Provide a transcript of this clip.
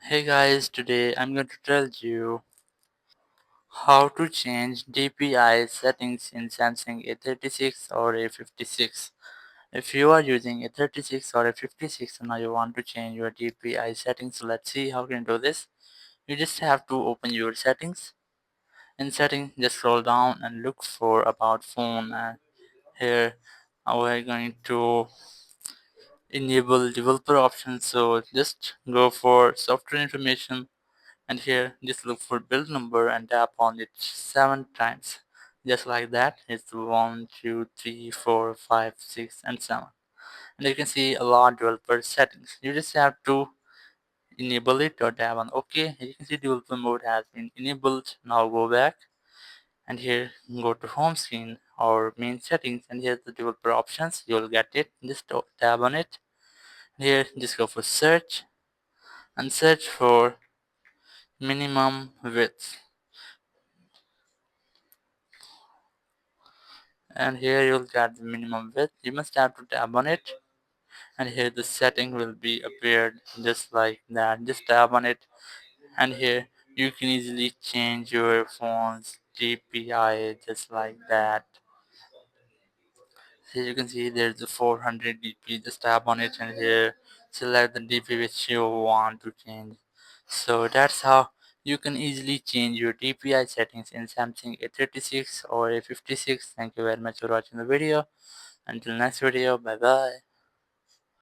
Hey guys, today I'm going to tell you how to change DPI settings in Samsung A36 or A56. If you are using A36 or A56 and now you want to change your DPI settings, so let's see how you can do this. You just have to open your settings. In settings, just scroll down and look for about phone, and here we're going to enable developer options. So just go for software information, and here just look for build number and tap on it 7 times, just like that. It's 1 2 3 4 5 6 and 7, and you can see a lot developer settings. You just have to enable it or tap on OK. You can see developer mode has been enabled. Now go back, and here go to home screen or main settings, and here's the developer options. You'll get it. Just tap on it. Here just go for search and search for minimum width, and here you'll get the minimum width. You must have to tap on it, and here the setting will be appeared just like that. Just tap on it, and here you can easily change your phone's DPI just like that. Here you can see there's a 400 DP. Just tap on it, and here select the DP which you want to change. So that's how you can easily change your DPI settings in Samsung A36 or A56. Thank you very much for watching the video. Until next video, bye bye.